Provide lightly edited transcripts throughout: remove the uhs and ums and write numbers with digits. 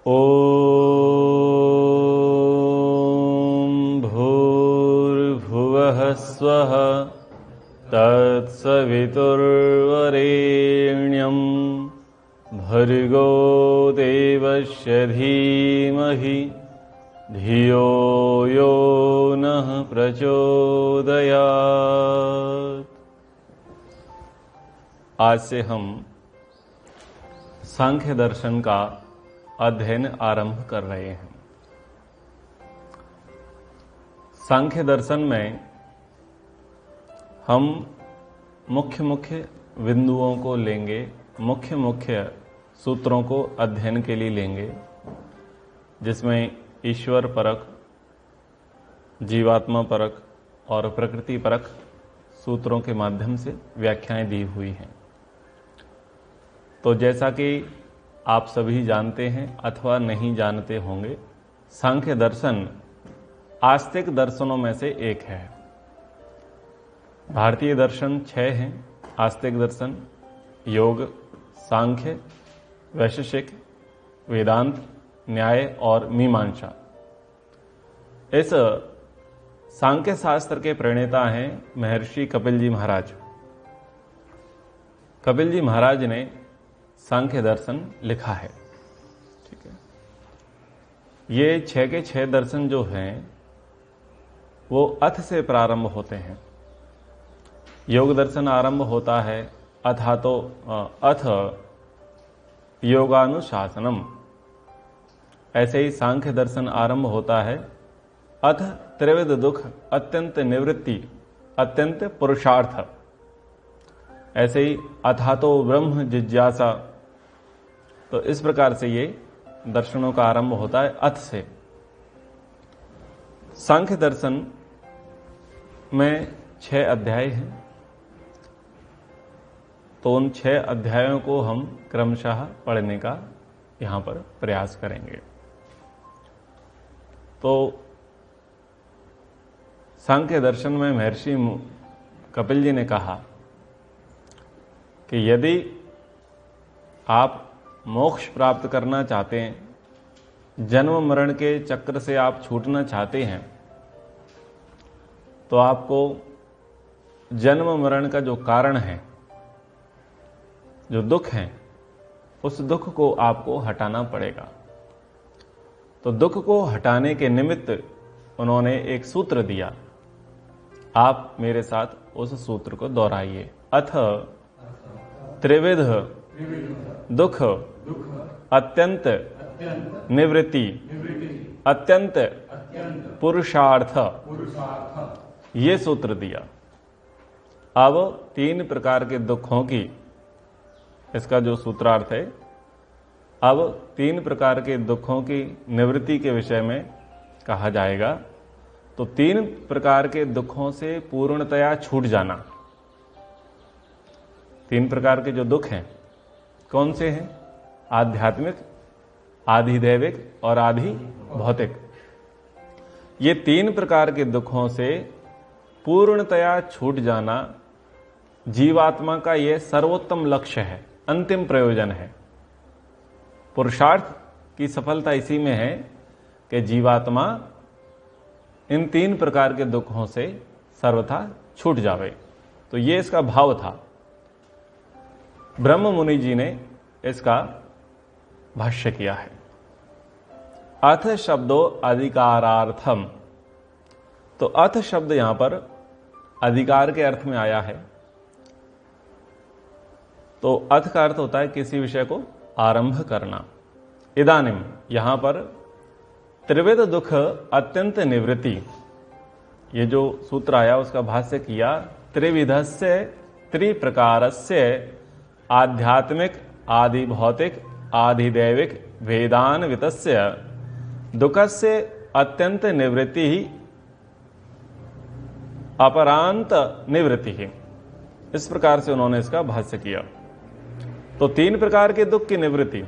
ॐ भूर्भुवः स्वः तत्सवितुर्वरेण्यं भर्गो देवस्य धीमहि धियो यो नः प्रचोदयात्। आज से हम सांख्य दर्शन का अध्ययन आरंभ कर रहे हैं। सांख्य दर्शन में हम मुख्य मुख्य बिंदुओं को लेंगे, मुख्य मुख्य सूत्रों को अध्ययन के लिए लेंगे, जिसमें ईश्वर परक, जीवात्मा परक और प्रकृति परक सूत्रों के माध्यम से व्याख्याएं दी हुई हैं। तो जैसा कि आप सभी जानते हैं अथवा नहीं जानते होंगे, सांख्य दर्शन आस्तिक दर्शनों में से एक है। भारतीय दर्शन 6 हैं। आस्तिक दर्शन, योग, सांख्य, वैशेषिक, वेदांत, न्याय और मीमांसा। इस सांख्य शास्त्र के प्रणेता हैं महर्षि कपिल जी महाराज। कपिल जी महाराज ने सांख्य दर्शन लिखा है। ठीक है, ये 6 के 6 दर्शन जो हैं वो अथ से प्रारंभ होते हैं। योग दर्शन आरंभ होता है अथ योगानुशासनम। ऐसे ही सांख्य दर्शन आरंभ होता है अथ त्रिविध दुख अत्यंत निवृत्ति अत्यंत पुरुषार्थ। ऐसे ही अथातो ब्रह्म जिज्ञासा। तो इस प्रकार से ये दर्शनों का आरंभ होता है अथ से। सांख्य दर्शन में 6 अध्याय हैं। तो उन 6 अध्यायों को हम क्रमशः पढ़ने का यहां पर प्रयास करेंगे। तो सांख्य दर्शन में महर्षि कपिल जी ने कहा कि यदि आप मोक्ष प्राप्त करना चाहते हैं, जन्म मरण के चक्र से आप छूटना चाहते हैं, तो आपको जन्म मरण का जो कारण है, जो दुख है, उस दुख को आपको हटाना पड़ेगा। तो दुख को हटाने के निमित्त उन्होंने एक सूत्र दिया। आप मेरे साथ उस सूत्र को दोहराइए। अथ त्रिविध दुख अत्यंत निवृत्ति अत्यंत पुरुषार्थ, ये सूत्र दिया। अब 3 प्रकार के दुखों की, इसका जो सूत्रार्थ है, अब 3 प्रकार के दुखों की निवृत्ति के विषय में कहा जाएगा। तो 3 प्रकार के दुखों से पूर्णतया छूट जाना। 3 प्रकार के जो दुख हैं कौन से हैं? आध्यात्मिक, आधिदैविक और आधि भौतिक। ये 3 प्रकार के दुखों से पूर्णतया छूट जाना जीवात्मा का ये सर्वोत्तम लक्ष्य है, अंतिम प्रयोजन है। पुरुषार्थ की सफलता इसी में है कि जीवात्मा इन 3 प्रकार के दुखों से सर्वथा छूट जावे। तो ये इसका भाव था। ब्रह्म मुनि जी ने इसका भाष्य किया है। अथ शब्दो अधिकारार्थम। तो अथ शब्द यहां पर अधिकार के अर्थ में आया है। तो अथ का अर्थ होता है किसी विषय को आरंभ करना। इदानिम, यहां पर त्रिविध दुख अत्यंत निवृत्ति, ये जो सूत्र आया उसका भाष्य किया। त्रिविधस्य त्रिप्रकारस्य आध्यात्मिक, आदि भौतिक, आधिदैविक, वेदान्वितस्य दुखस्य अत्यंत निवृत्ति ही अपरांत निवृत्ति ही। इस प्रकार से उन्होंने इसका भाष्य किया। तो 3 प्रकार के दुख की निवृत्ति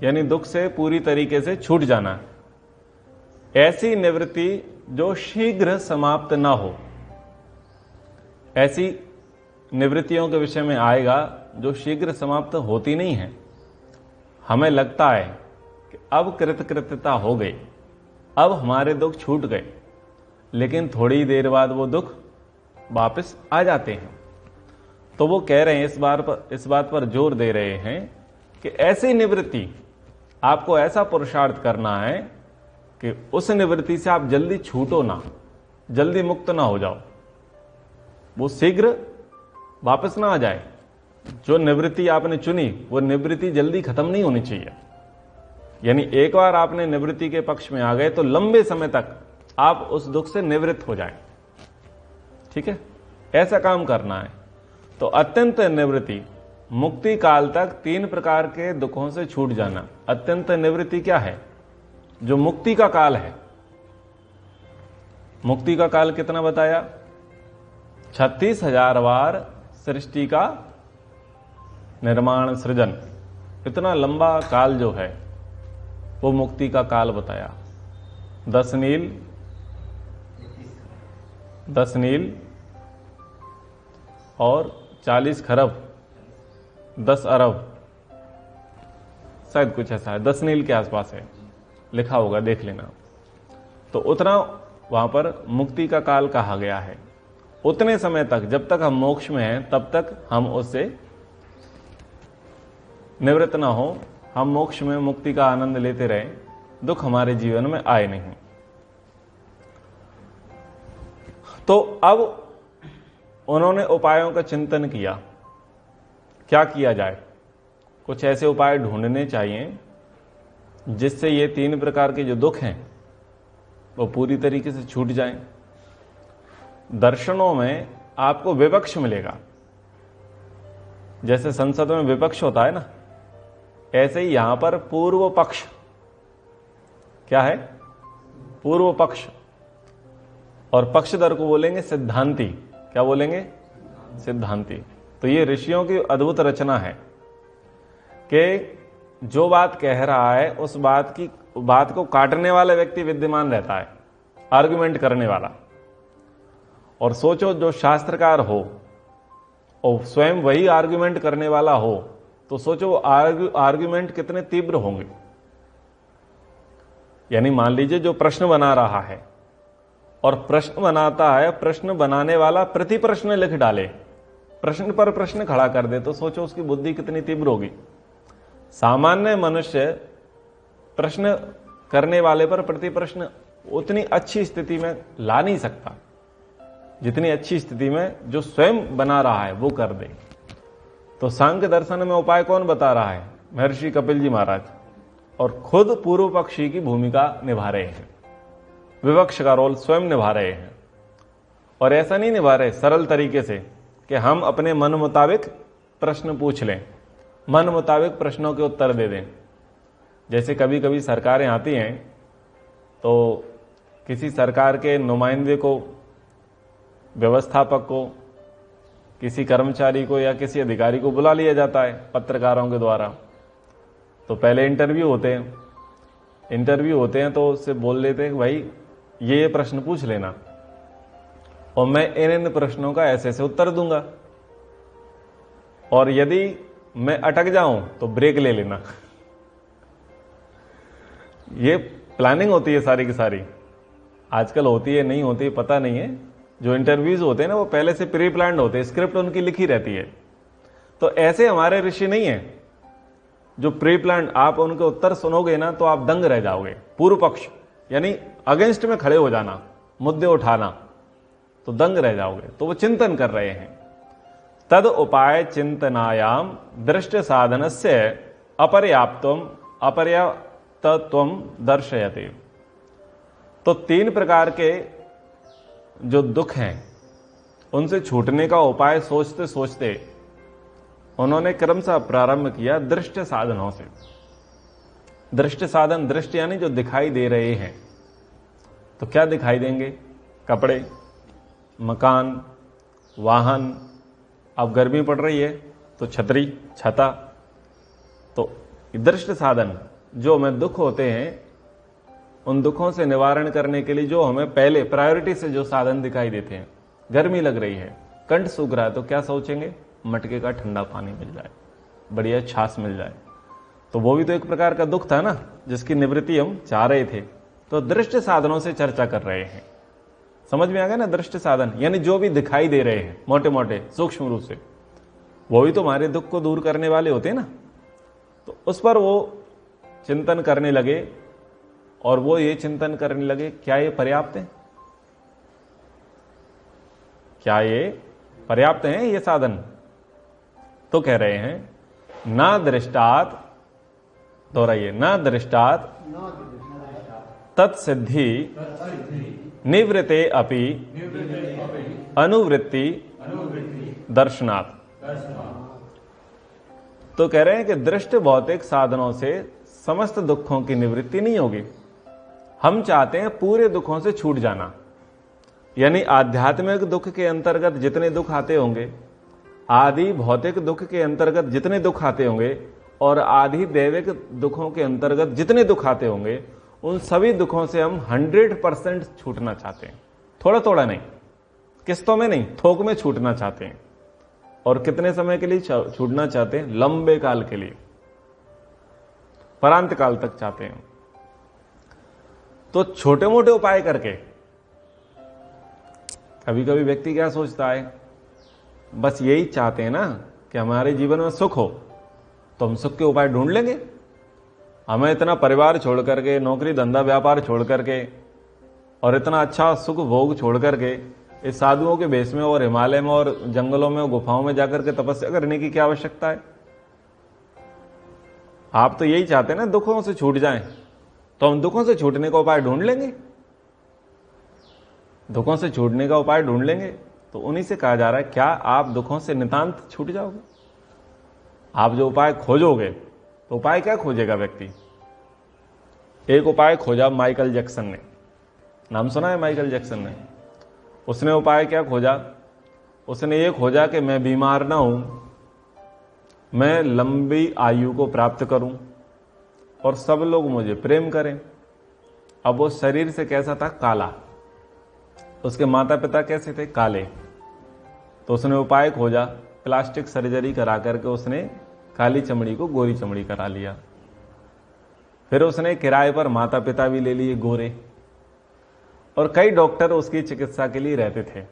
यानी दुख से पूरी तरीके से छूट जाना, ऐसी निवृत्ति जो शीघ्र समाप्त ना हो। ऐसी निवृत्तियों के विषय में आएगा जो शीघ्र समाप्त होती नहीं है। हमें लगता है कि अब कृतकृत्यता हो गई, अब हमारे दुख छूट गए, लेकिन थोड़ी देर बाद वो दुख वापस आ जाते हैं। तो वो कह रहे हैं, इस बात पर जोर दे रहे हैं कि ऐसी निवृत्ति, आपको ऐसा पुरुषार्थ करना है कि उस निवृत्ति से आप जल्दी छूटो ना, जल्दी मुक्त ना हो जाओ, वो शीघ्र वापस ना आ जाए। जो निवृत्ति आपने चुनी वो निवृत्ति जल्दी खत्म नहीं होनी चाहिए। यानी एक बार आपने निवृत्ति के पक्ष में आ गए तो लंबे समय तक आप उस दुख से निवृत्त हो जाएं। ठीक है, ऐसा काम करना है। तो अत्यंत निवृत्ति, मुक्ति काल तक 3 प्रकार के दुखों से छूट जाना। अत्यंत निवृत्ति क्या है? जो मुक्ति का काल है। मुक्ति का काल कितना बताया? 36,000 बार सृष्टि का निर्माण सृजन, इतना लंबा काल जो है वो मुक्ति का काल बताया। 10 नील और 40 खरब, 10 अरब, शायद कुछ ऐसा है, 10 नील के आसपास है, लिखा होगा, देख लेना। तो उतना वहां पर मुक्ति का काल कहा गया है। उतने समय तक, जब तक हम मोक्ष में हैं, तब तक हम उससे निवृत्त ना हो, हम मोक्ष में मुक्ति का आनंद लेते रहें, दुख हमारे जीवन में आए नहीं। तो अब उन्होंने उपायों का चिंतन किया, क्या किया जाए। कुछ ऐसे उपाय ढूंढने चाहिए जिससे ये 3 प्रकार के जो दुख हैं वो पूरी तरीके से छूट जाएं। दर्शनों में आपको विपक्ष मिलेगा, जैसे संसद में विपक्ष होता है ना, ऐसे ही यहां पर पूर्व पक्ष। क्या है? पूर्व पक्ष। और पक्षधर को बोलेंगे सिद्धांती। क्या बोलेंगे? सिद्धांती। तो ये ऋषियों की अद्भुत रचना है कि जो बात कह रहा है उस बात को काटने वाला व्यक्ति विद्यमान रहता है, आर्गुमेंट करने वाला। और सोचो, जो शास्त्रकार हो और स्वयं वही आर्गुमेंट करने वाला हो, तो सोचो वो आर्गुमेंट कितने तीव्र होंगे। यानी मान लीजिए जो प्रश्न बना रहा है और प्रश्न बनाता है, प्रश्न बनाने वाला प्रति प्रश्न लिख डाले, प्रश्न पर प्रश्न खड़ा कर दे, तो सोचो उसकी बुद्धि कितनी तीव्र होगी। सामान्य मनुष्य प्रश्न करने वाले पर प्रति प्रश्न उतनी अच्छी स्थिति में ला नहीं सकता जितनी अच्छी स्थिति में जो स्वयं बना रहा है वो कर दे। तो सांख्य दर्शन में उपाय कौन बता रहा है? महर्षि कपिल जी महाराज, और खुद पूर्व पक्षी की भूमिका निभा रहे हैं, विपक्ष का रोल स्वयं निभा रहे हैं। और ऐसा नहीं निभा रहे सरल तरीके से कि हम अपने मन मुताबिक प्रश्न पूछ लें, मन मुताबिक प्रश्नों के उत्तर दे दें। जैसे कभी कभी सरकारें आती हैं तो किसी सरकार के नुमाइंदे को, व्यवस्थापक को, किसी कर्मचारी को या किसी अधिकारी को बुला लिया जाता है पत्रकारों के द्वारा। तो पहले इंटरव्यू होते हैं तो उससे बोल लेते हैं कि भाई ये प्रश्न पूछ लेना और मैं इन प्रश्नों का ऐसे ऐसे उत्तर दूंगा, और यदि मैं अटक जाऊं तो ब्रेक ले लेना। ये प्लानिंग होती है सारी की सारी। आजकल होती है नहीं होती पता नहीं है। जो इंटरव्यूज होते हैं ना वो पहले से प्री प्लान्ड होते हैं, स्क्रिप्ट उनकी लिखी रहती है। तो ऐसे हमारे ऋषि नहीं है जो प्री प्लान्ड। आप उनके उत्तर सुनोगे ना तो आप दंग रह जाओगे। पूर्व पक्ष यानी अगेंस्ट में खड़े हो जाना, मुद्दे उठाना, तो दंग रह जाओगे। तो वो चिंतन कर रहे हैं। तद उपाय चिंतनायाम दृष्ट साधनस्य अपर्याप्तत्वम दर्शयते। तो 3 प्रकार के जो दुख हैं उनसे छूटने का उपाय सोचते सोचते उन्होंने क्रमशः प्रारंभ किया दृष्ट साधनों से। दृष्ट साधन, दृष्टि यानी जो दिखाई दे रहे हैं। तो क्या दिखाई देंगे? कपड़े, मकान, वाहन। अब गर्मी पड़ रही है तो छतरी, छता। तो दृष्ट साधन जो हमें दुख होते हैं, उन दुखों से निवारण करने के लिए जो हमें पहले प्रायोरिटी से जो साधन दिखाई देते हैं। गर्मी लग रही है, कंठ सूख रहा है, तो क्या सोचेंगे? मटके का ठंडा पानी मिल जाए, बढ़िया छाछ मिल जाए। तो वो भी तो एक प्रकार का दुख था ना, जिसकी निवृत्ति हम चाह रहे थे। तो दृष्ट साधनों से चर्चा कर रहे हैं। समझ में आ गया ना? दृष्ट साधन यानी जो भी दिखाई दे रहे हैं मोटे मोटे सूक्ष्म रूप से, वो भी तो हमारे दुख को दूर करने वाले होते हैं ना। तो उस पर वो चिंतन करने लगे, और वो ये चिंतन करने लगे, क्या ये पर्याप्त है? क्या ये पर्याप्त है ये साधन? तो कह रहे हैं ना दृष्टात, दोहराइए, ना दृष्टात तत्सिद्धि निवृत्ते अपि अनुवृत्ति दर्शनात्। तो कह रहे हैं कि दृष्ट भौतिक साधनों से समस्त दुखों की निवृत्ति नहीं होगी। हम चाहते हैं पूरे दुखों से छूट जाना, यानी आध्यात्मिक दुख के अंतर्गत जितने दुख आते होंगे, आदि भौतिक दुख के अंतर्गत जितने दुख आते होंगे, और आदि दैविक दुखों के अंतर्गत जितने दुख आते होंगे, उन सभी दुखों से हम 100% छूटना चाहते हैं। थोड़ा थोड़ा नहीं, किस्तों में नहीं, थोक में छूटना चाहते हैं। और कितने समय के लिए छूटना चाहते हैं? लंबे काल के लिए, परांत काल तक चाहते हैं। तो छोटे मोटे उपाय करके, कभी कभी व्यक्ति क्या सोचता है, बस यही चाहते हैं ना कि हमारे जीवन में सुख हो, तो हम सुख के उपाय ढूंढ लेंगे। हमें इतना परिवार छोड़ करके, नौकरी धंधा व्यापार छोड़ करके, और इतना अच्छा सुख भोग छोड़ करके इस साधुओं के भेष में और हिमालय में और जंगलों में और गुफाओं में जाकर के तपस्या करने की क्या आवश्यकता है? आप तो यही चाहते हैं ना दुखों से छूट जाएं, तो हम दुखों से छूटने का उपाय ढूंढ लेंगे। दुखों से छूटने का उपाय ढूंढ लेंगे। तो उन्हीं से कहा जा रहा है, क्या आप दुखों से नितांत छूट जाओगे? आप जो उपाय खोजोगे, तो उपाय क्या खोजेगा व्यक्ति? एक उपाय खोजा माइकल जैक्सन ने, नाम सुना है माइकल जैक्सन ने? उसने उपाय क्या खोजा? उसने ये खोजा कि मैं बीमार ना हूं, मैं लंबी आयु को प्राप्त करूं और सब लोग मुझे प्रेम करें। अब वो शरीर से कैसा था? काला। उसके माता पिता कैसे थे? काले। तो उसने उपाय खोजा, प्लास्टिक सर्जरी करा करके उसने काली चमड़ी को गोरी चमड़ी करा लिया। फिर उसने किराए पर माता पिता भी ले लिए गोरे, और कई डॉक्टर उसकी चिकित्सा के लिए रहते थे।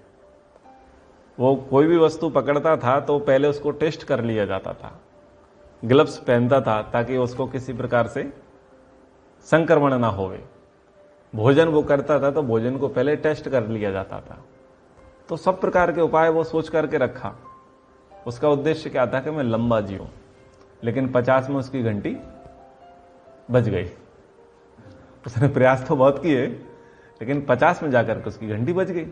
वो कोई भी वस्तु पकड़ता था तो पहले उसको टेस्ट कर लिया जाता था, ग्लव्स पहनता था ताकि उसको किसी प्रकार से संक्रमण ना होवे। भोजन वो करता था तो भोजन को पहले टेस्ट कर लिया जाता था। तो सब प्रकार के उपाय वो सोच करके रखा। उसका उद्देश्य क्या था कि मैं लंबा जीऊं। लेकिन 50 में उसकी घंटी बज गई। उसने प्रयास तो बहुत किए, लेकिन 50 में जाकर के उसकी घंटी बज गई।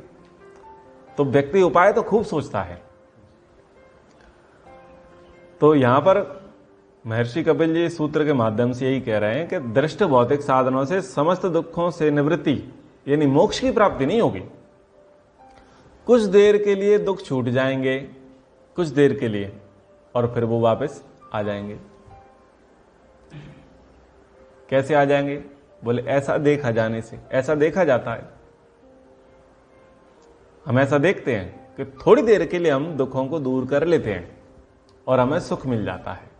तो व्यक्ति उपाय तो खूब सोचता है। तो यहां पर महर्षि कपिल जी सूत्र के माध्यम से यही कह रहे हैं कि दृष्ट भौतिक साधनों से समस्त दुखों से निवृत्ति यानी मोक्ष की प्राप्ति नहीं होगी। कुछ देर के लिए दुख छूट जाएंगे, कुछ देर के लिए, और फिर वो वापस आ जाएंगे। कैसे आ जाएंगे? बोले ऐसा देखा जाने से। ऐसा देखा जाता है, हम ऐसा देखते हैं कि थोड़ी देर के लिए हम दुखों को दूर कर लेते हैं और हमें सुख मिल जाता है,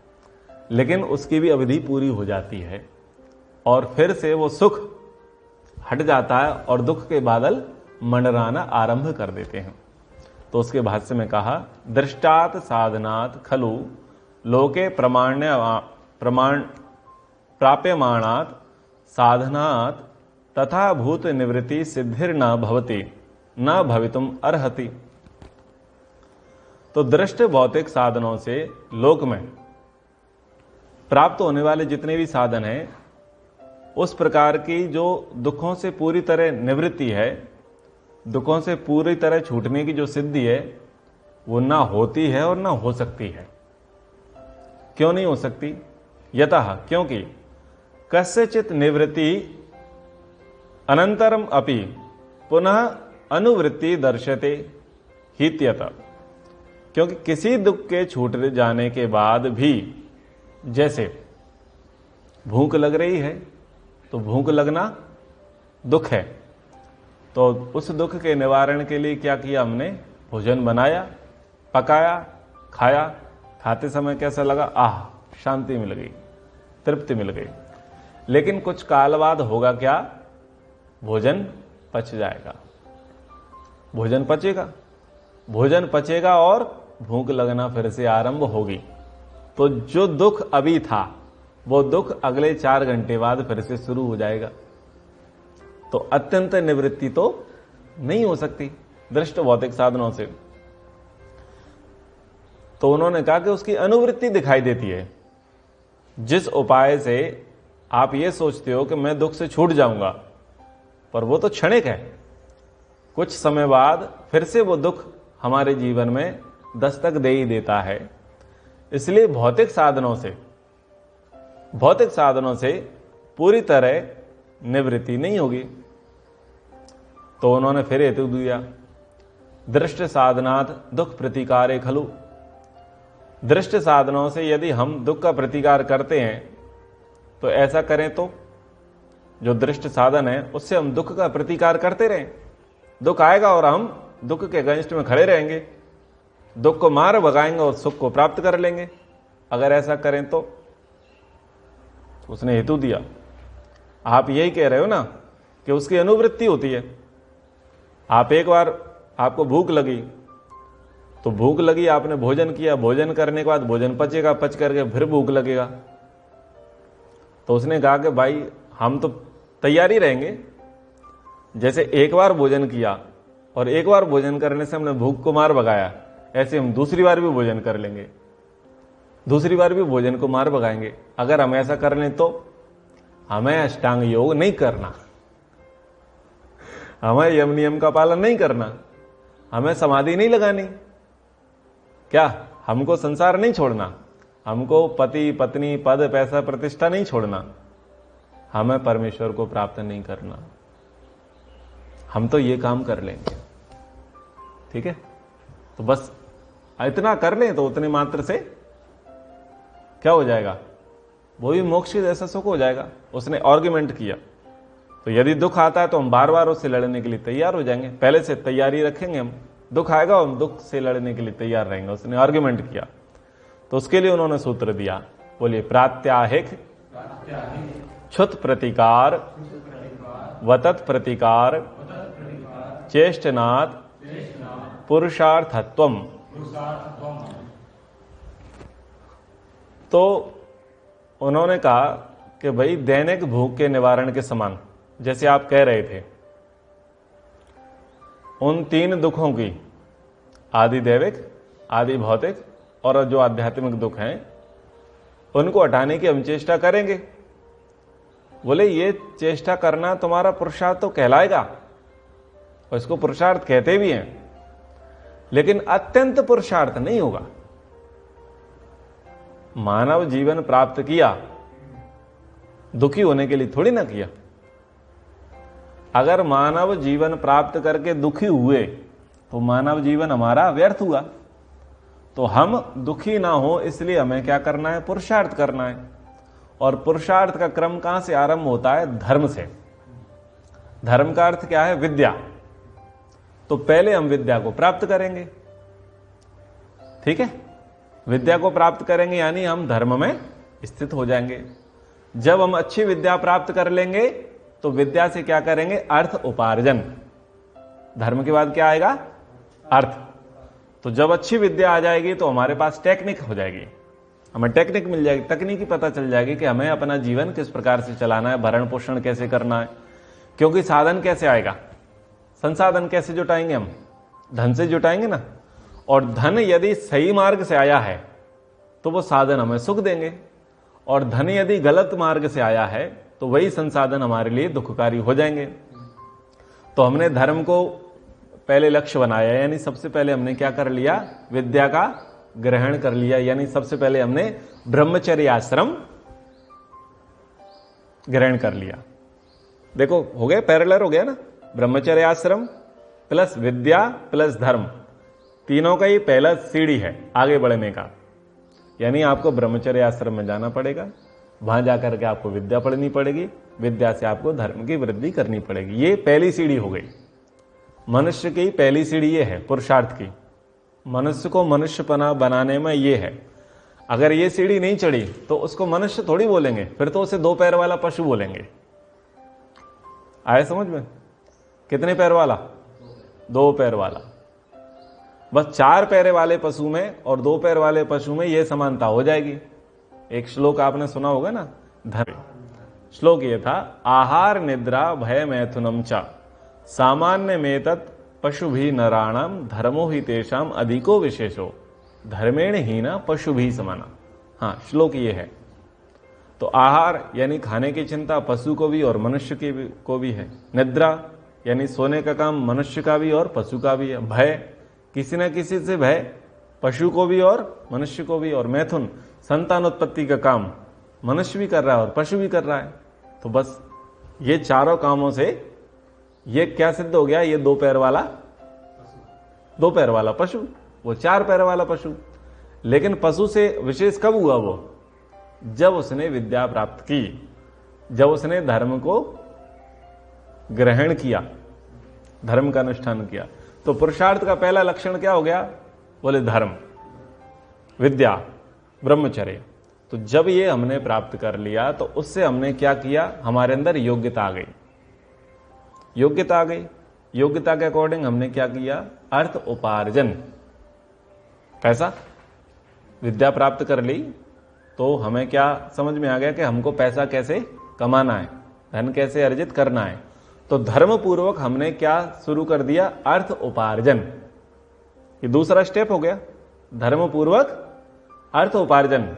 लेकिन उसकी भी अवधि पूरी हो जाती है और फिर से वो सुख हट जाता है और दुख के बादल मंडराना आरंभ कर देते हैं। तो उसके भाष्य में कहा, दृष्टात साधनात् खलु लोके प्रमाण प्राप्यमाणात् साधनात् तथा भूत निवृत्ति सिद्धिर न भवति न भवितुम अर्हति। तो दृष्ट भौतिक साधनों से लोक में प्राप्त होने वाले जितने भी साधन हैं, उस प्रकार की जो दुखों से पूरी तरह निवृत्ति है, दुखों से पूरी तरह छूटने की जो सिद्धि है, वो ना होती है और ना हो सकती है। क्यों नहीं हो सकती? यतः क्योंकि कस्यचित् निवृत्ति अनंतरम अपि पुनः अनुवृत्ति दर्शते हित्यत। क्योंकि किसी दुख के छूट जाने के बाद भी, जैसे भूख लग रही है तो भूख लगना दुख है, तो उस दुख के निवारण के लिए क्या किया हमने? भोजन बनाया, पकाया, खाया। खाते समय कैसा लगा? आह, शांति मिल गई। तृप्ति मिल गई। लेकिन कुछ काल बाद होगा क्या? भोजन पच जाएगा, भोजन पचेगा, भोजन पचेगा और भूख लगना फिर से आरंभ होगी। तो जो दुख अभी था वो दुख अगले 4 घंटे बाद फिर से शुरू हो जाएगा। तो अत्यंत निवृत्ति तो नहीं हो सकती दृष्ट भौतिक साधनों से। तो उन्होंने कहा कि उसकी अनुवृत्ति दिखाई देती है। जिस उपाय से आप ये सोचते हो कि मैं दुख से छूट जाऊंगा, पर वो तो क्षणिक है, कुछ समय बाद फिर से वो दुख हमारे जीवन में दस्तक दे ही देता है। इसलिए भौतिक साधनों से पूरी तरह निवृत्ति नहीं होगी। तो उन्होंने फिर हेतु दिया, दृष्ट साधनात् दुख प्रतिकारे खलु। दृष्ट साधनों से यदि हम दुख का प्रतिकार करते हैं तो ऐसा करें तो जो दृष्ट साधन है उससे हम दुख का प्रतिकार करते रहें। दुख आएगा और हम दुख के अगेंस्ट में खड़े रहेंगे, दुख को मार भगाएंगे और सुख को प्राप्त कर लेंगे। अगर ऐसा करें तो उसने हेतु दिया। आप यही कह रहे हो ना कि उसकी अनुवृत्ति होती है। आप एक बार आपको भूख लगी तो भूख लगी, आपने भोजन किया, भोजन करने के बाद भोजन पचेगा, पच करके फिर भूख लगेगा। तो उसने कहा कि भाई हम तो तैयारी रहेंगे, जैसे एक बार भोजन किया और एक बार भोजन करने से हमने भूख को मार भगाया, ऐसे हम दूसरी बार भी भोजन कर लेंगे, दूसरी बार भी भोजन को मार भगाएंगे। अगर हम ऐसा कर लें तो हमें अष्टांग योग नहीं करना, हमें यम नियम का पालन नहीं करना, हमें समाधि नहीं लगानी, क्या हमको संसार नहीं छोड़ना, हमको पति पत्नी पद पैसा प्रतिष्ठा नहीं छोड़ना, हमें परमेश्वर को प्राप्त नहीं करना, हम तो ये काम कर लेंगे। ठीक है, तो बस इतना कर लें तो उतने मात्र से क्या हो जाएगा, वो भी मोक्ष के जैसा सुख हो जाएगा। उसने आर्गुमेंट किया। तो यदि दुख आता है तो हम बार बार उससे लड़ने के लिए तैयार हो जाएंगे, पहले से तैयारी रखेंगे। हम दुख आएगा हम दुख से लड़ने के लिए तैयार रहेंगे। उसने आर्गुमेंट किया। तो उसके लिए उन्होंने सूत्र दिया, बोलिए प्रात्याहिक क्षुत प्रतिकार वतत प्रतिकार चेष्टनात् पुरुषार्थत्वम। तो उन्होंने कहा कि भाई दैनिक भूख के निवारण के समान, जैसे आप कह रहे थे, उन 3 दुखों की, आदि दैविक, आदि भौतिक और जो आध्यात्मिक दुख हैं, उनको हटाने की हम चेष्टा करेंगे। बोले ये चेष्टा करना तुम्हारा पुरुषार्थ तो कहलाएगा, और इसको पुरुषार्थ कहते भी हैं, लेकिन अत्यंत पुरुषार्थ नहीं होगा। मानव जीवन प्राप्त किया दुखी होने के लिए थोड़ी ना किया। अगर मानव जीवन प्राप्त करके दुखी हुए तो मानव जीवन हमारा व्यर्थ हुआ। तो हम दुखी ना हो इसलिए हमें क्या करना है, पुरुषार्थ करना है। और पुरुषार्थ का क्रम कहां से आरंभ होता है, धर्म से। धर्म का अर्थ क्या है, विद्या। तो पहले हम विद्या को प्राप्त करेंगे। ठीक है, विद्या को प्राप्त करेंगे यानी हम धर्म में स्थित हो जाएंगे। जब हम अच्छी विद्या प्राप्त कर लेंगे तो विद्या से क्या करेंगे, अर्थ उपार्जन। धर्म के बाद क्या आएगा, अर्थ। तो जब अच्छी विद्या आ जाएगी तो हमारे पास टेक्निक हो जाएगी, हमें टेक्निक मिल जाएगी, तकनीकी पता चल जाएगी कि हमें अपना जीवन किस प्रकार से चलाना है, भरण पोषण कैसे करना है। क्योंकि साधन कैसे आएगा, संसाधन कैसे जुटाएंगे, हम धन से जुटाएंगे ना। और धन यदि सही मार्ग से आया है तो वो साधन हमें सुख देंगे, और धन यदि गलत मार्ग से आया है तो वही संसाधन हमारे लिए दुखकारी हो जाएंगे। तो हमने धर्म को पहले लक्ष्य बनाया, यानी सबसे पहले हमने क्या कर लिया, विद्या का ग्रहण कर लिया। यानी सबसे पहले हमने ब्रह्मचर्य आश्रम ग्रहण कर लिया। देखो हो गया, पैरेलल हो गया ना, ब्रह्मचर्य आश्रम प्लस विद्या प्लस धर्म, तीनों का ही पहला सीढ़ी है आगे बढ़ने का। यानी आपको ब्रह्मचर्य आश्रम में जाना पड़ेगा, वहां जाकर के आपको विद्या पढ़नी पड़ेगी, विद्या से आपको धर्म की वृद्धि करनी पड़ेगी। ये पहली सीढ़ी हो गई। मनुष्य की पहली सीढ़ी ये है पुरुषार्थ की। मनुष्य को मनुष्यपना बनाने में ये है। अगर ये सीढ़ी नहीं चढ़ी तो उसको मनुष्य थोड़ी बोलेंगे, फिर तो उसे 2 पैर वाला पशु बोलेंगे। आए समझ में? कितने पैर वाला? 2 पैर वाला। बस 4 पैर वाले पशु में और 2 पैर वाले पशु में यह समानता हो जाएगी। एक श्लोक आपने सुना होगा ना, धर्म श्लोक ये था, आहार निद्रा भय मैथुनम च सामान्य में तत् पशु भी नराणाम धर्मो ही तेषाम अधिको विशेषो धर्मेण हीना पशु भी समाना। हाँ, श्लोक ये है। तो आहार यानी खाने की चिंता पशु को भी और मनुष्य को भी है। निद्रा यानी सोने का काम मनुष्य का भी और पशु का भी है। भय, किसी न किसी से भय पशु को भी और मनुष्य को भी। और मैथुन, संतान उत्पत्ति का काम मनुष्य भी कर रहा है और पशु भी कर रहा है। तो बस ये चारों कामों से ये क्या सिद्ध हो गया? ये 2 पैर वाला पशु, वो 4 पैर वाला पशु। लेकिन पशु से विशेष कब हुआ वो? जब उसने विद्या प्राप्त की, जब उसने धर्म को ग्रहण किया, धर्म का अनुष्ठान किया। तो पुरुषार्थ का पहला लक्षण क्या हो गया? बोले धर्म, विद्या, ब्रह्मचर्य। तो जब ये हमने प्राप्त कर लिया तो उससे हमने क्या किया? हमारे अंदर योग्यता आ गई। योग्यता आ गई। योग्यता के अकॉर्डिंग हमने क्या किया? अर्थ उपार्जन। कैसा? विद्या प्राप्त कर ली तो हमें क्या समझ में आ गया कि हमको पैसा कैसे कमाना है, धन कैसे अर्जित करना है। तो धर्म पूर्वक हमने क्या शुरू कर दिया? अर्थ उपार्जन। ये दूसरा स्टेप हो गया, धर्म पूर्वक अर्थ उपार्जन।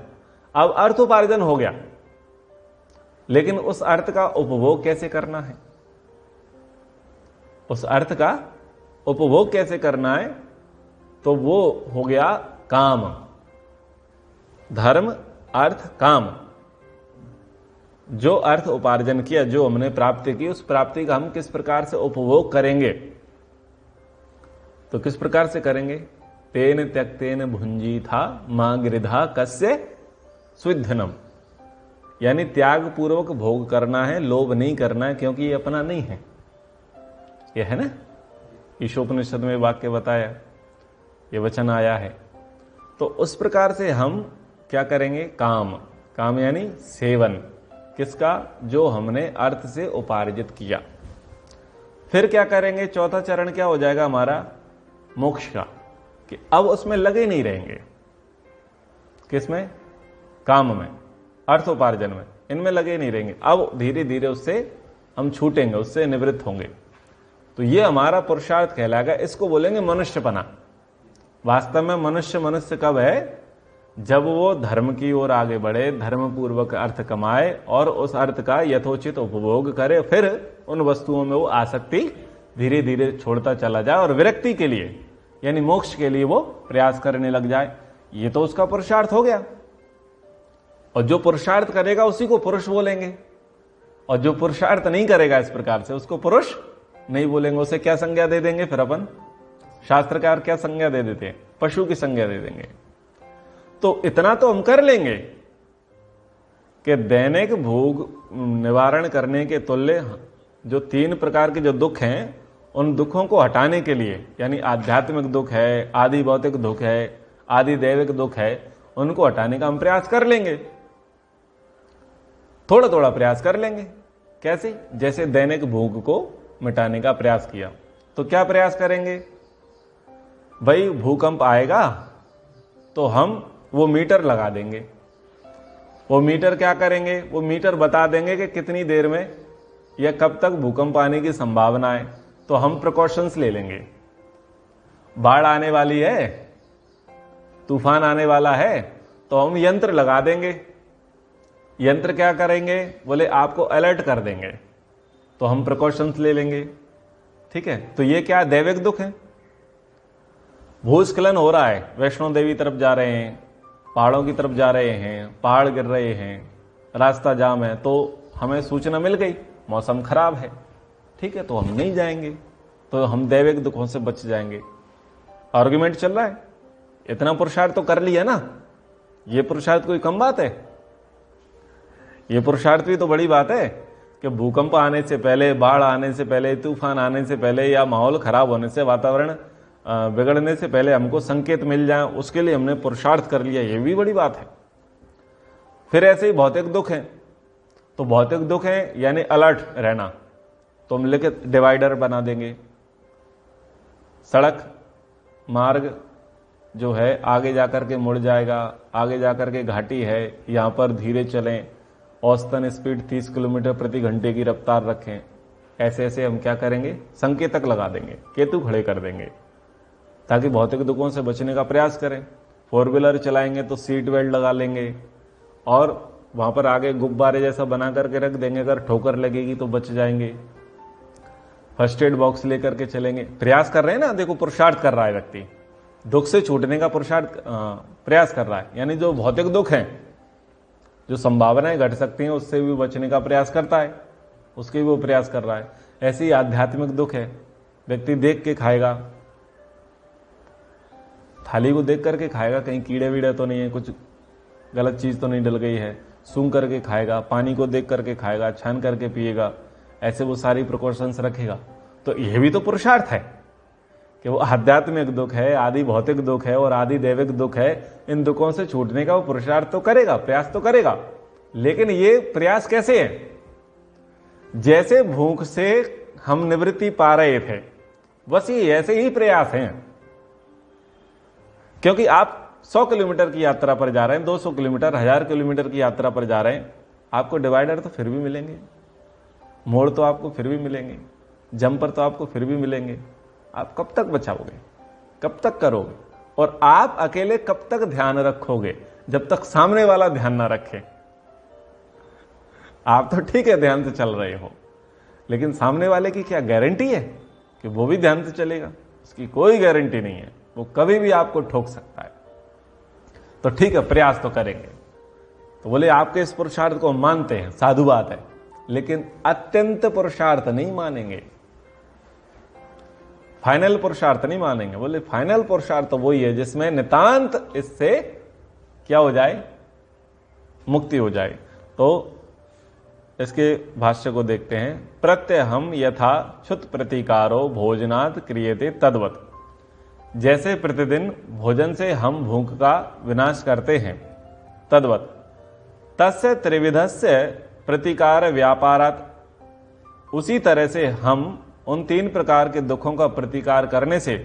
अब अर्थ उपार्जन हो गया, लेकिन उस अर्थ का उपभोग कैसे करना है? उस अर्थ का उपभोग कैसे करना है? तो वो हो गया काम। धर्म, अर्थ, काम। जो अर्थ उपार्जन किया, जो हमने प्राप्ति की, उस प्राप्ति का हम किस प्रकार से उपभोग करेंगे? तो किस प्रकार से करेंगे? तेन त्यक्तेन भुंजी था मां गिरिधा कस्य स्विद्धनम। यानी त्याग पूर्वक भोग करना है, लोभ नहीं करना है, क्योंकि ये अपना नहीं है। ये है ना, ईशोपनिषद में वाक्य बताया, ये वचन आया है। तो उस प्रकार से हम क्या करेंगे? काम यानी सेवन। किसका? जो हमने अर्थ से उपार्जित किया। फिर क्या करेंगे? चौथा चरण क्या हो जाएगा हमारा? मोक्ष का। कि अब उसमें लगे नहीं रहेंगे। किसमें? काम में, अर्थ उपार्जन में, इनमें लगे नहीं रहेंगे। अब धीरे धीरे उससे हम छूटेंगे, उससे निवृत्त होंगे। तो ये हमारा पुरुषार्थ कहलाएगा। इसको बोलेंगे मनुष्यपना। वास्तव में मनुष्य कब है? जब वो धर्म की ओर आगे बढ़े, धर्म पूर्वक अर्थ कमाए और उस अर्थ का यथोचित उपभोग करे, फिर उन वस्तुओं में वो आसक्ति धीरे धीरे छोड़ता चला जाए और विरक्ति के लिए यानी मोक्ष के लिए वो प्रयास करने लग जाए। ये तो उसका पुरुषार्थ हो गया। और जो पुरुषार्थ करेगा उसी को पुरुष बोलेंगे, और जो पुरुषार्थ नहीं करेगा इस प्रकार से उसको पुरुष नहीं बोलेंगे। उसे क्या संज्ञा दे देंगे? फिर अपन शास्त्रकार क्या संज्ञा दे देते हैं? पशु की संज्ञा दे देंगे। तो इतना तो हम कर लेंगे कि दैनिक भोग निवारण करने के तुल्य जो 3 प्रकार के जो दुख हैं, उन दुखों को हटाने के लिए, यानी आध्यात्मिक दुख है, आदि भौतिक दुख है, आदि दैविक दुख है, उनको हटाने का हम प्रयास कर लेंगे। थोड़ा थोड़ा प्रयास कर लेंगे। कैसे? जैसे दैनिक भोग को मिटाने का प्रयास किया, तो क्या प्रयास करेंगे? भाई भूकंप आएगा तो हम वो मीटर लगा देंगे। वो मीटर क्या करेंगे? वो मीटर बता देंगे कि कितनी देर में या कब तक भूकंप आने की संभावना है। तो हम प्रिकॉशंस ले लेंगे। बाढ़ आने वाली है, तूफान आने वाला है, तो हम यंत्र लगा देंगे। यंत्र क्या करेंगे? बोले आपको अलर्ट कर देंगे। तो हम प्रिकॉशंस ले लेंगे। ठीक है, तो ये क्या दैविक दुख है? भूस्खलन हो रहा है, वैष्णो देवी तरफ जा रहे हैं, पहाड़ों की तरफ जा रहे हैं, पहाड़ गिर रहे हैं, रास्ता जाम है, तो हमें सूचना मिल गई मौसम खराब है। ठीक है, तो हम नहीं जाएंगे, तो हम दैविक दुखों से बच जाएंगे। आर्गुमेंट चल रहा है। इतना पुरुषार्थ तो कर लिया ना। ये पुरुषार्थ कोई कम बात है? ये पुरुषार्थ भी तो बड़ी बात है कि भूकंप आने से पहले, बाढ़ आने से पहले, तूफान आने से पहले या माहौल खराब होने से, वातावरण बिगड़ने से पहले हमको संकेत मिल जाए, उसके लिए हमने पुरुषार्थ कर लिया। ये भी बड़ी बात है। फिर ऐसे ही भौतिक दुख हैं, तो भौतिक दुख है यानी अलर्ट रहना, तो हम लिखे डिवाइडर बना देंगे। सड़क मार्ग जो है आगे जाकर के मुड़ जाएगा, आगे जाकर के घाटी है, यहां पर धीरे चलें, औसतन स्पीड 30 किलोमीटर प्रति घंटे की रफ्तार रखें। ऐसे ऐसे हम क्या करेंगे, संकेतक लगा देंगे, केतु खड़े कर देंगे, ताकि भौतिक दुखों से बचने का प्रयास करें। 4 व्हीलर चलाएंगे तो सीट बेल्ट लगा लेंगे, और वहां पर आगे गुब्बारे जैसा बना करके रख देंगे, अगर ठोकर लगेगी तो बच जाएंगे। फर्स्ट एड बॉक्स लेकर के चलेंगे। प्रयास कर रहे हैं ना, देखो पुरुषार्थ कर रहा है व्यक्ति, दुख से छूटने का पुरुषार्थ प्रयास कर रहा है, यानी जो भौतिक दुख हैं, जो संभावनाएं घट सकती हैं उससे भी बचने का प्रयास करता है, उसके भी वो प्रयास कर रहा है। ऐसे ही आध्यात्मिक दुख है, व्यक्ति देख के खाएगा, थाली को देख करके खाएगा, कहीं कीड़े वीड़े तो नहीं है, कुछ गलत चीज तो नहीं डल गई है, सूंघ करके खाएगा, पानी को देख करके खाएगा, छान करके पिएगा, ऐसे वो सारी प्रिकॉशंस रखेगा। तो यह भी तो पुरुषार्थ है कि वो आध्यात्मिक दुख है, आदि भौतिक दुख है और आदि दैविक दुख है, इन दुखों से छूटने का वो पुरुषार्थ तो करेगा, प्रयास तो करेगा। लेकिन ये प्रयास कैसे है? जैसे भूख से हम निवृत्ति पा रहे थे, बस ये ऐसे ही प्रयास हैं। क्योंकि आप 100 किलोमीटर की यात्रा पर जा रहे हैं, 200 किलोमीटर, 1000 किलोमीटर की यात्रा पर जा रहे हैं, आपको डिवाइडर तो फिर भी मिलेंगे, मोड़ तो आपको फिर भी मिलेंगे, जंपर तो आपको फिर भी मिलेंगे। आप कब तक बचाओगे, कब तक करोगे? और आप अकेले कब तक ध्यान रखोगे? जब तक सामने वाला ध्यान ना रखे। आप तो ठीक है ध्यान से चल रहे हो, लेकिन सामने वाले की क्या गारंटी है कि वो भी ध्यान से चलेगा? उसकी कोई गारंटी नहीं है, वो कभी भी आपको ठोक सकता है। तो ठीक है, प्रयास तो करेंगे। तो बोले आपके इस पुरुषार्थ को मानते हैं, साधु बात है, लेकिन अत्यंत पुरुषार्थ नहीं मानेंगे, फाइनल पुरुषार्थ नहीं मानेंगे। बोले फाइनल पुरुषार्थ तो वही है जिसमें नितांत इससे क्या हो जाए, मुक्ति हो जाए। तो इसके भाष्य को देखते हैं। प्रत्यहम यथा क्षुत प्रतिकारो भोजनात् क्रियते तद्वत्, जैसे प्रतिदिन भोजन से हम भूख का विनाश करते हैं, तद्वत् तस्य त्रिविधस्य प्रतिकार व्यापारात्, उसी तरह से हम उन 3 प्रकार के दुखों का प्रतिकार करने से,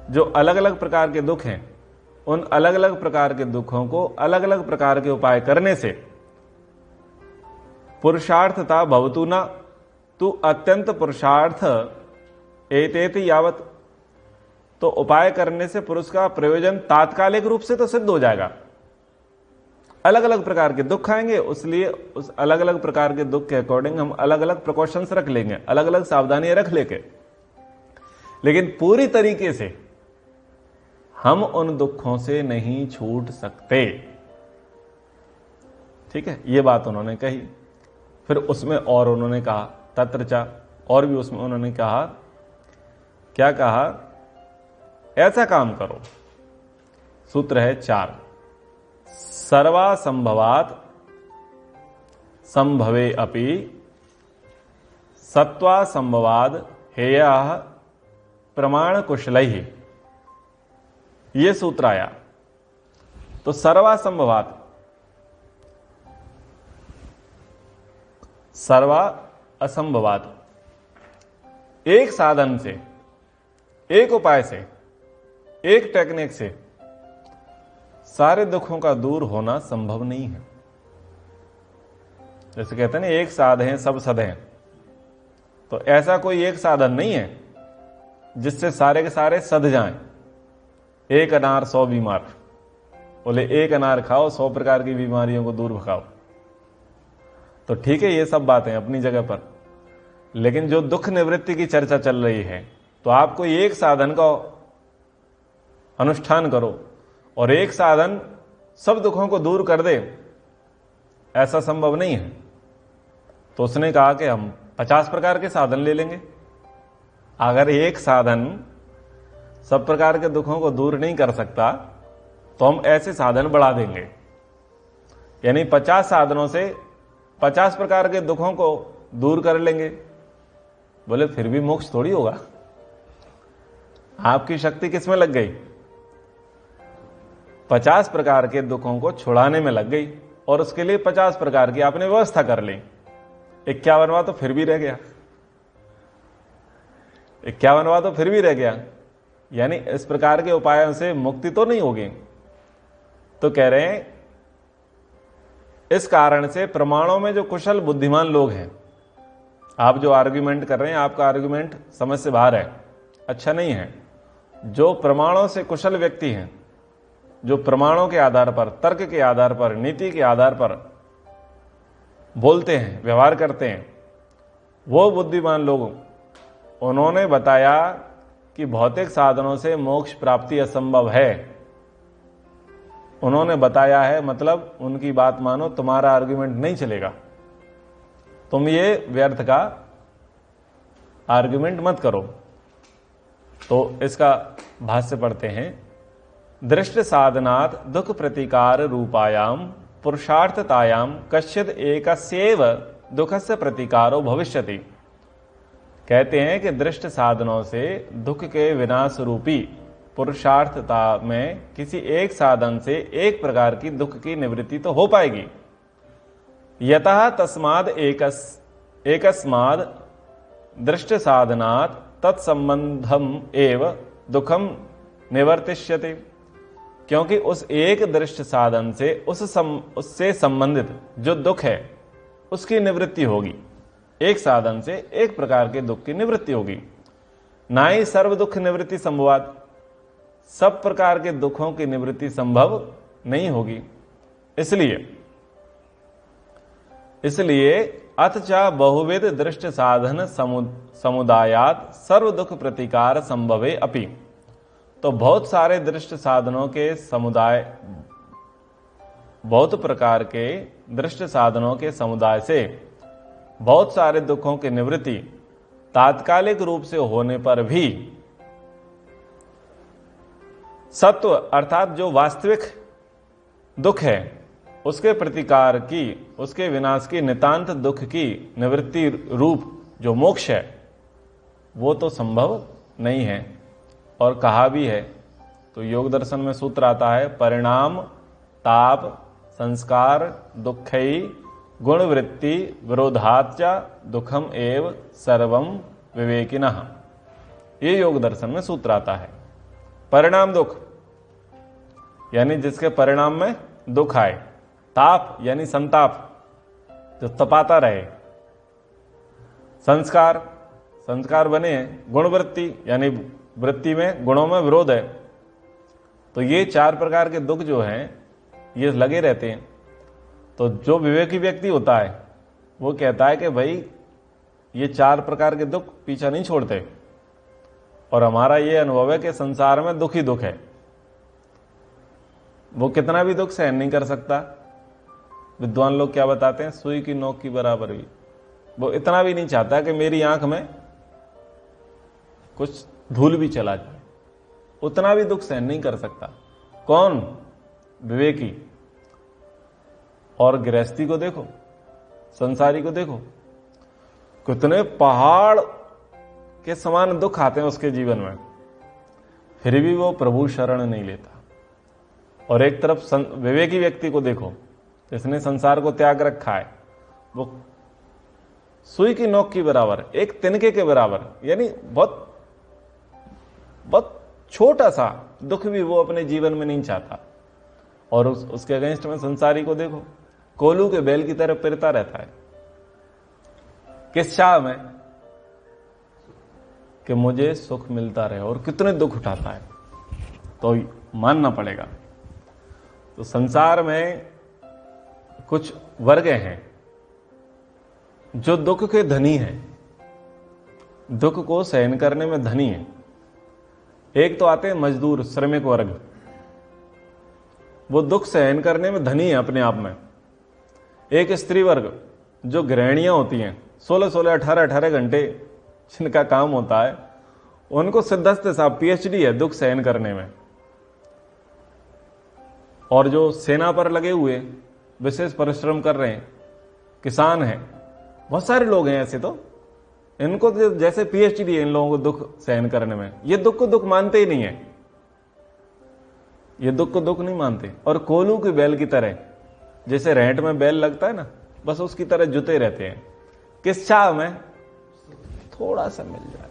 जो अलग अलग प्रकार के दुख हैं, उन अलग अलग प्रकार के दुखों को अलग अलग प्रकार के उपाय करने से पुरुषार्थता भवतु न तु अत्यंत पुरुषार्थ एतेति यावत, तो उपाय करने से पुरुष का प्रयोजन तात्कालिक रूप से तो सिद्ध हो जाएगा। अलग अलग प्रकार के दुख आएंगे, इसलिए उस अलग अलग प्रकार के दुख के अकॉर्डिंग हम अलग अलग प्रिकॉशंस रख लेंगे, अलग अलग सावधानियां रख लेके, लेकिन पूरी तरीके से हम उन दुखों से नहीं छूट सकते। ठीक है, ये बात उन्होंने कही। फिर उसमें और उन्होंने कहा तत्रचा, और भी उसमें उन्होंने कहा, क्या कहा? ऐसा काम करो, सूत्र है 4, सर्वा संभवात संभवे अपि सत्वा संभवाद हेया प्रमाण कुशलैहि, ये सूत्र आया। तो सर्वा संभवात, सर्वा असंभवात, एक साधन से, एक उपाय से, एक टेक्निक से सारे दुखों का दूर होना संभव नहीं है। जैसे कहते हैं ना, एक साध है सब सद हैं, तो ऐसा कोई एक साधन नहीं है जिससे सारे के सारे सद जाएं। एक अनार 100 बीमार, बोले एक अनार खाओ 100 प्रकार की बीमारियों को दूर भगाओ। तो ठीक है, ये सब बातें अपनी जगह पर, लेकिन जो दुख निवृत्ति की चर्चा चल रही है, तो आप कोई एक साधन का अनुष्ठान करो और एक साधन सब दुखों को दूर कर दे, ऐसा संभव नहीं है। तो उसने कहा कि हम 50 प्रकार के साधन ले लेंगे। अगर एक साधन सब प्रकार के दुखों को दूर नहीं कर सकता, तो हम ऐसे साधन बढ़ा देंगे, यानी 50 साधनों से 50 प्रकार के दुखों को दूर कर लेंगे। बोले फिर भी मोक्ष थोड़ी होगा, आपकी शक्ति किसमें लग गई? 50 प्रकार के दुखों को छुड़ाने में लग गई, और उसके लिए 50 प्रकार की आपने व्यवस्था कर ली, 51वां तो फिर भी रह गया, 51वां तो फिर भी रह गया, यानी इस प्रकार के उपायों से मुक्ति तो नहीं होगी। तो कह रहे हैं इस कारण से प्रमाणों में जो कुशल बुद्धिमान लोग हैं, आप जो आर्ग्यूमेंट कर रहे हैं, आपका आर्ग्यूमेंट समझ से बाहर है, अच्छा नहीं है। जो प्रमाणों से कुशल व्यक्ति हैं, जो प्रमाणों के आधार पर, तर्क के आधार पर, नीति के आधार पर बोलते हैं, व्यवहार करते हैं, वो बुद्धिमान लोग, उन्होंने बताया कि भौतिक साधनों से मोक्ष प्राप्ति असंभव है। उन्होंने बताया है, मतलब उनकी बात मानो, तुम्हारा आर्ग्यूमेंट नहीं चलेगा, तुम ये व्यर्थ का आर्ग्यूमेंट मत करो। तो इसका भाष्य पढ़ते हैं। दृष्ट साधनात् दुख प्रतिकार रूपायाम पुरुषार्थतायाम कश्चित एकस्यैव दुखस्य प्रतिकारो भविष्यति। कहते हैं कि दृष्ट साधनों से दुख के विनाश रूपी पुरुषार्थता में किसी एक साधन से एक प्रकार की दुख की निवृत्ति तो हो पाएगी। यतः तस्माद् एकस्माद् दृष्ट साधनात् तत्संबंधम एव दुखम निवर्तिष्यते। क्योंकि उस एक दृष्ट साधन से उससे संबंधित जो दुख है उसकी निवृत्ति होगी। एक साधन से एक प्रकार के दुख की निवृत्ति होगी। ना ही सर्व दुख निवृत्ति संभवात, सब प्रकार के दुखों की निवृत्ति संभव नहीं होगी। इसलिए अथचा बहुविध दृष्ट साधन समुदायात सर्व दुख प्रतिकार संभवे अपि। तो बहुत सारे दृष्ट साधनों के समुदाय, बहुत प्रकार के दृष्ट साधनों के समुदाय से बहुत सारे दुखों की निवृत्ति तात्कालिक रूप से होने पर भी सत्व अर्थात जो वास्तविक दुख है उसके प्रतिकार की, उसके विनाश की, नितांत दुख की निवृत्ति रूप जो मोक्ष है वो तो संभव नहीं है। और कहा भी है, तो योग दर्शन में सूत्र आता है, परिणाम ताप संस्कार दुखई गुणवृत्ति विरोधाच्च दुखम एव सर्वम विवेकिनः। ये योग दर्शन में सूत्र आता है। परिणाम दुख यानी जिसके परिणाम में दुख आए, ताप यानी संताप जो तपाता रहे, संस्कार बने, गुणवृत्ति यानी वृत्ति में गुणों में विरोध है। तो ये चार प्रकार के दुख जो हैं ये लगे रहते हैं। तो जो विवेकी व्यक्ति होता है वो कहता है कि भाई ये चार प्रकार के दुख पीछा नहीं छोड़ते, और हमारा ये अनुभव है कि संसार में दुख ही दुख है। वो कितना भी दुख सहन नहीं कर सकता। विद्वान लोग क्या बताते हैं, सुई की नोक की बराबर भी। वो इतना भी नहीं चाहता कि मेरी आंख में कुछ धूल भी चला जाए, उतना भी दुख सहन नहीं कर सकता। कौन? विवेकी। और गृहस्थी को देखो, संसारी को देखो, कितने पहाड़ के समान दुख आते हैं उसके जीवन में, फिर भी वो प्रभु शरण नहीं लेता। और एक तरफ विवेकी व्यक्ति को देखो, जिसने संसार को त्याग रखा है, वो सुई की नोक की बराबर, एक तिनके के बराबर, यानी बहुत छोटा सा दुख भी वो अपने जीवन में नहीं चाहता। और उसके अगेंस्ट में संसारी को देखो, कोलू के बैल की तरह फिरता रहता है। किस चाह में? कि मुझे सुख मिलता रहे, और कितने दुख उठाता है। तो मानना पड़ेगा। तो संसार में कुछ वर्ग हैं जो दुख के धनी हैं, दुख को सहन करने में धनी है। एक तो आते हैं मजदूर, श्रमिक वर्ग, वो दुख सहन करने में धनी है अपने आप में। एक स्त्री वर्ग जो गृहिणियां होती हैं, 16-16, 18-18 घंटे जिनका काम होता है, उनको सिद्धस्थ साहब PhD है दुख सहन करने में। और जो सेना पर लगे हुए विशेष परिश्रम कर रहे हैं, किसान हैं, बहुत सारे लोग हैं ऐसे, तो इनको जैसे PhD है इन लोगों को दुख सहन करने में। ये दुख को दुख मानते ही नहीं है, ये दुख को दुख नहीं मानते। और कोलू की बैल की तरह जैसे रेंट में बैल लगता है ना, बस उसकी तरह जुते रहते हैं। किस चाह में? थोड़ा सा मिल जाए,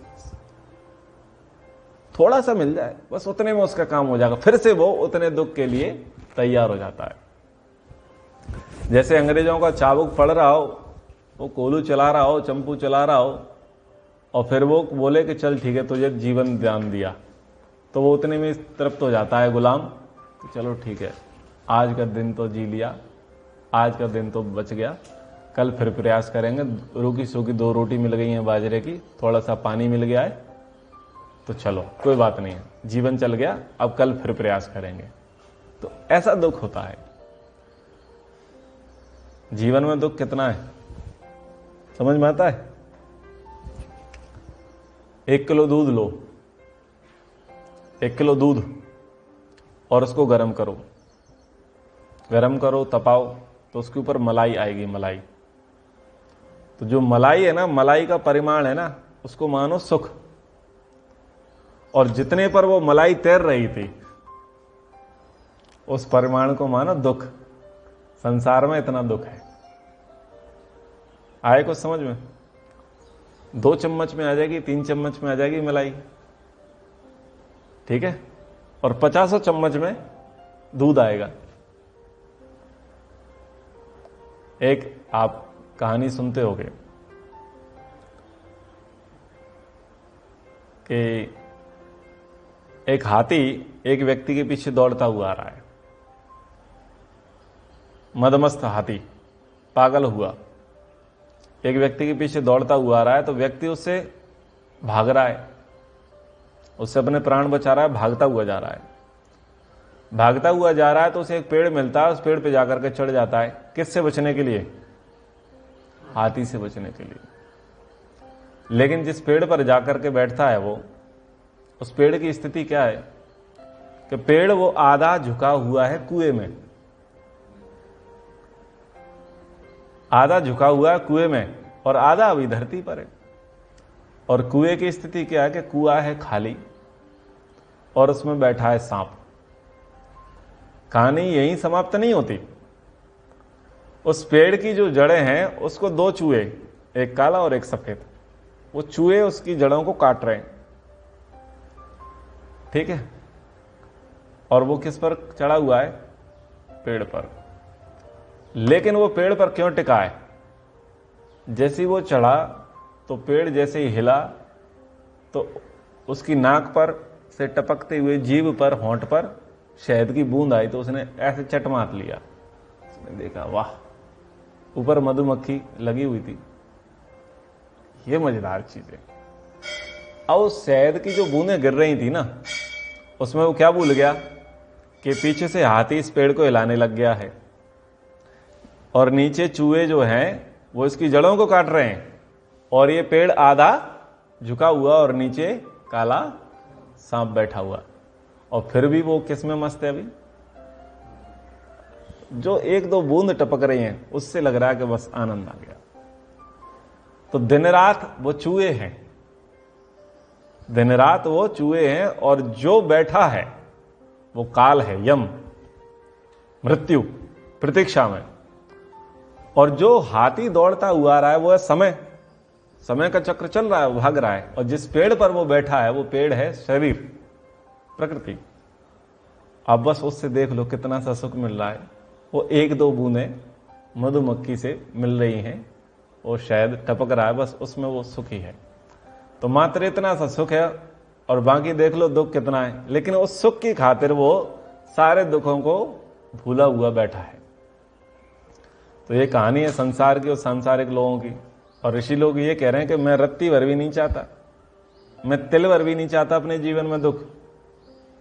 थोड़ा सा मिल जाए, बस उतने में उसका काम हो जाएगा। फिर से वो उतने दुख के लिए तैयार हो जाता है। जैसे अंग्रेजों का चाबुक पड़ रहा हो, वो कोलू चला रहा हो, चंपू चला रहा हो, और फिर वो बोले कि चल ठीक है तुझे जीवन दान दिया, तो वो उतने में तृप्त हो जाता है गुलाम कि चलो ठीक है, आज का दिन तो जी लिया, आज का दिन तो बच गया, कल फिर प्रयास करेंगे। रूखी सूखी 2 रोटी मिल गई हैं बाजरे की, थोड़ा सा पानी मिल गया है, तो चलो कोई बात नहीं है, जीवन चल गया, अब कल फिर प्रयास करेंगे। तो ऐसा दुख होता है। जीवन में दुख कितना है समझ में आता है? 1 किलो दूध लो, 1 किलो दूध, और उसको गर्म करो, तपाओ, तो उसके ऊपर मलाई आएगी, मलाई। तो जो मलाई है ना, मलाई का परिमाण है ना, उसको मानो सुख, और जितने पर वो मलाई तैर रही थी उस परिमाण को मानो दुख। संसार में इतना दुख है। आए कुछ समझ में? 2 चम्मच में आ जाएगी, 3 चम्मच में आ जाएगी मलाई, ठीक है, और 50 चम्मच में दूध आएगा। एक आप कहानी सुनते होंगे कि एक हाथी एक व्यक्ति के पीछे दौड़ता हुआ आ रहा है, मदमस्त हाथी, पागल हुआ, एक व्यक्ति के पीछे दौड़ता हुआ आ रहा है। तो व्यक्ति उससे भाग रहा है, उससे अपने प्राण बचा रहा है, भागता हुआ जा रहा है, भागता हुआ जा रहा है। तो उसे एक पेड़ मिलता है, उस पेड़ पे जाकर के चढ़ जाता है। किससे बचने के लिए? हाथी से बचने के लिए। लेकिन जिस पेड़ पर जाकर के बैठता है वो, उस पेड़ की स्थिति क्या है कि पेड़ वो आधा झुका हुआ है कुएं में, आधा झुका हुआ है कुएं में, और आधा अभी धरती पर है। और कुएं की स्थिति क्या है कि कुआं है खाली, और उसमें बैठा है सांप। कहानी यहीं समाप्त नहीं होती। उस पेड़ की जो जड़ें हैं उसको 2 चूहे, एक काला और एक सफेद, वो चूहे उसकी जड़ों को काट रहे हैं, ठीक है। और वो किस पर चढ़ा हुआ है? पेड़ पर। लेकिन वो पेड़ पर क्यों टिका है? जैसे ही वो चढ़ा तो पेड़ जैसे ही हिला तो उसकी नाक पर से टपकते हुए जीभ पर, होंठ पर शहद की बूंद आई, तो उसने ऐसे चट मार लिया। उसने देखा वाह, ऊपर मधुमक्खी लगी हुई थी, ये मजेदार चीज है। अब उस शहद की जो बूंदें गिर रही थी ना, उसमें वो क्या भूल गया कि पीछे से हाथी इस पेड़ को हिलाने लग गया है, और नीचे चूहे जो हैं वो इसकी जड़ों को काट रहे हैं, और ये पेड़ आधा झुका हुआ और नीचे काला सांप बैठा हुआ। और फिर भी वो किस में मस्त है? अभी जो 1-2 बूंद टपक रही हैं उससे लग रहा है कि बस आनंद आ गया। तो दिन रात वो चूहे हैं, दिन रात वो चूहे हैं, और जो बैठा है वो काल है, यम, मृत्यु, प्रतीक्षा में। और जो हाथी दौड़ता हुआ आ रहा है वो है समय, समय का चक्र चल रहा है, भाग रहा है। और जिस पेड़ पर वो बैठा है वो पेड़ है शरीर, प्रकृति। अब बस उससे देख लो कितना सा सुख मिल रहा है। वो 1-2 बूंदें मधुमक्खी से मिल रही हैं, वो शायद टपक रहा है, बस उसमें वो सुखी है। तो मात्र इतना सा सुख है, और बाकी देख लो दुख कितना है। लेकिन उस सुख की खातिर वो सारे दुखों को भूला हुआ बैठा है। तो ये कहानी है संसार की और सांसारिक लोगों की। और ऋषि लोग ये कह रहे हैं कि मैं रत्ती भर भी नहीं चाहता, मैं तिल भर भी नहीं चाहता अपने जीवन में दुख।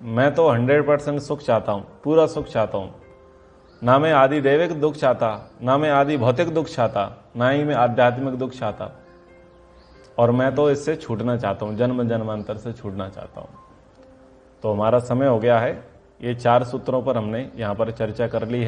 मैं तो 100% सुख चाहता हूं, पूरा सुख चाहता हूं। ना मैं आदि दैविक दुख चाहता, ना मैं आदि भौतिक दुख चाहता, ना ही मैं आध्यात्मिक दुख चाहता। और मैं तो इससे छूटना चाहता हूं, जन्म जन्मांतर से छूटना चाहता हूं। तो हमारा समय हो गया है। ये 4 सूत्रों पर हमने यहां पर चर्चा कर ली है।